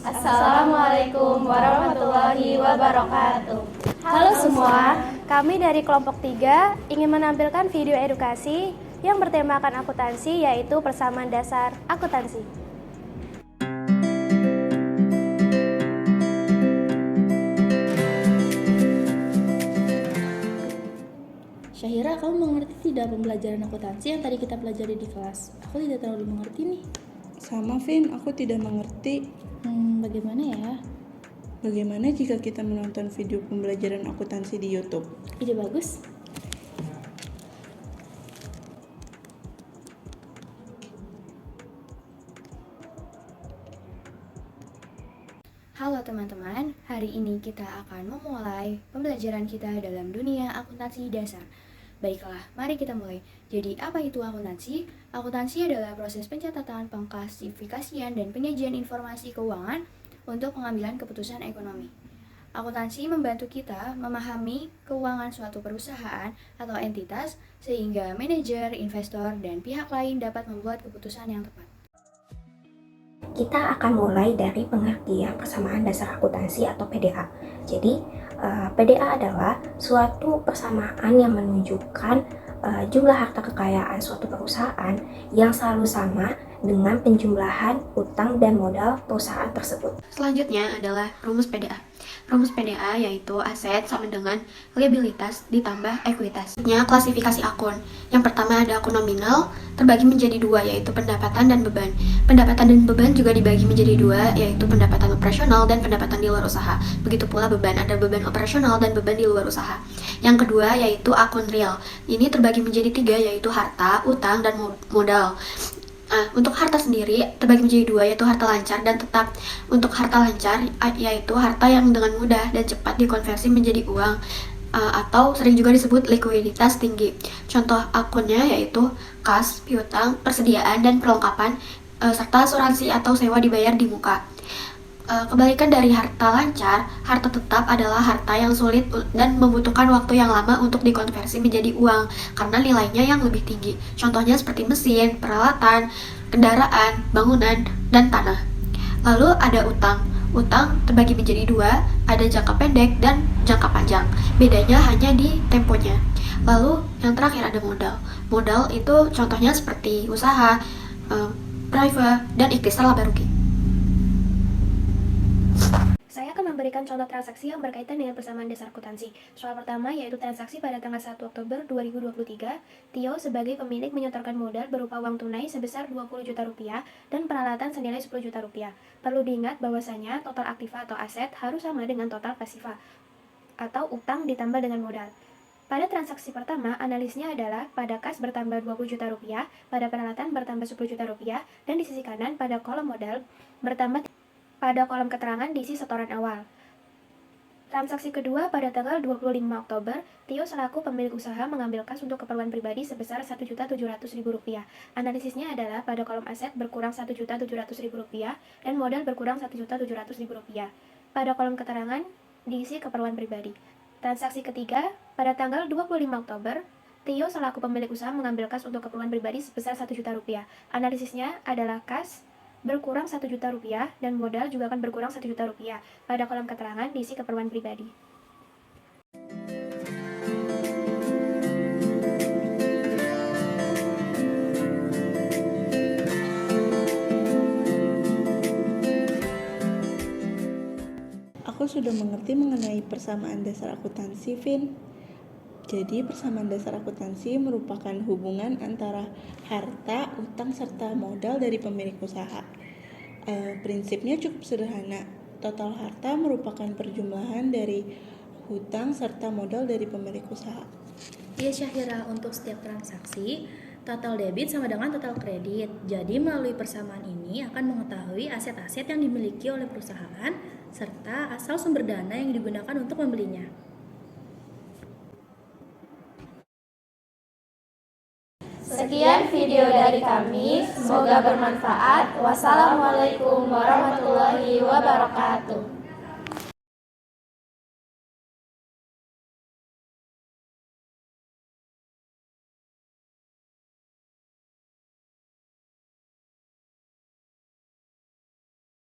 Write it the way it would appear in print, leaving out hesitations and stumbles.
Assalamualaikum warahmatullahi wabarakatuh. Halo semua, kami dari kelompok 3 ingin menampilkan video edukasi yang bertemakan akuntansi, yaitu persamaan dasar akuntansi. Syahira, kamu mengerti tidak pembelajaran akuntansi yang tadi kita pelajari di kelas? Aku tidak terlalu mengerti nih. Sama, Vin, aku tidak mengerti. Bagaimana ya? Bagaimana jika kita menonton video pembelajaran akuntansi di YouTube? Ide bagus. Halo teman-teman, hari ini kita akan memulai pembelajaran kita dalam dunia akuntansi dasar. Baiklah, mari kita mulai. Jadi, apa itu akuntansi? Akuntansi adalah proses pencatatan, pengklasifikasian, dan penyajian informasi keuangan untuk pengambilan keputusan ekonomi. Akuntansi membantu kita memahami keuangan suatu perusahaan atau entitas sehingga manajer, investor, dan pihak lain dapat membuat keputusan yang tepat. Kita akan mulai dari pengertian persamaan dasar akuntansi atau PDA. Jadi, PDA adalah suatu persamaan yang menunjukkan jumlah harta kekayaan suatu perusahaan yang selalu sama dengan penjumlahan utang dan modal perusahaan tersebut. Selanjutnya adalah rumus PDA. Rumus PDA yaitu aset sama dengan liabilitas ditambah ekuitas. Klasifikasi akun. Yang pertama ada akun nominal, terbagi menjadi dua, yaitu pendapatan dan beban. Pendapatan dan beban juga dibagi menjadi dua, yaitu pendapatan operasional dan pendapatan di luar usaha. Begitu pula beban, ada beban operasional dan beban di luar usaha. Yang kedua yaitu akun real. Ini terbagi menjadi tiga, yaitu harta, utang, dan modal. Untuk harta sendiri terbagi menjadi dua, yaitu harta lancar dan tetap. Untuk harta lancar yaitu harta yang dengan mudah dan cepat dikonversi menjadi uang, atau sering juga disebut likuiditas tinggi. Contoh akunnya yaitu kas, piutang, persediaan dan perlengkapan, serta asuransi atau sewa dibayar di muka. Kebalikan dari harta lancar, harta tetap adalah harta yang sulit dan membutuhkan waktu yang lama untuk dikonversi menjadi uang karena nilainya yang lebih tinggi. Contohnya seperti mesin, peralatan, kendaraan, bangunan, dan tanah. Lalu ada utang. Utang terbagi menjadi dua, ada jangka pendek dan jangka panjang. Bedanya hanya di temponya. Lalu yang terakhir ada modal. Modal itu contohnya seperti usaha, private, dan ikhtisar laba rugi. Saya akan memberikan contoh transaksi yang berkaitan dengan persamaan dasar akuntansi. Soal pertama yaitu transaksi pada tanggal 1 Oktober 2023, Tio sebagai pemilik menyetorkan modal berupa uang tunai sebesar 20 juta rupiah dan peralatan senilai 10 juta rupiah. Perlu diingat bahwasanya total aktiva atau aset harus sama dengan total pasiva atau utang ditambah dengan modal. Pada transaksi pertama, analisnya adalah pada kas bertambah 20 juta rupiah, pada peralatan bertambah 10 juta rupiah, dan di sisi kanan pada kolom modal bertambah. Pada kolom keterangan diisi setoran awal. Transaksi kedua pada tanggal 25 Oktober, Tio selaku pemilik usaha mengambil kas untuk keperluan pribadi sebesar Rp1.700.000. Analisisnya adalah pada kolom aset berkurang Rp1.700.000 dan modal berkurang Rp1.700.000. Pada kolom keterangan diisi keperluan pribadi. Transaksi ketiga pada tanggal 25 Oktober, Tio selaku pemilik usaha mengambil kas untuk keperluan pribadi sebesar Rp1 juta. Analisisnya adalah kas berkurang Rp1 juta dan modal juga akan berkurang Rp1 juta. Pada kolom keterangan diisi keperluan pribadi. Aku sudah mengerti mengenai persamaan dasar akuntansi, Vin. Jadi, persamaan dasar akuntansi merupakan hubungan antara harta, utang, serta modal dari pemilik usaha. Prinsipnya cukup sederhana. Total harta merupakan perjumlahan dari hutang serta modal dari pemilik usaha. Ya Syahira, untuk setiap transaksi, total debit sama dengan total kredit. Jadi melalui persamaan ini akan mengetahui aset-aset yang dimiliki oleh perusahaan serta asal sumber dana yang digunakan untuk membelinya. Sekian video dari kami, semoga bermanfaat. Wassalamualaikum warahmatullahi wabarakatuh.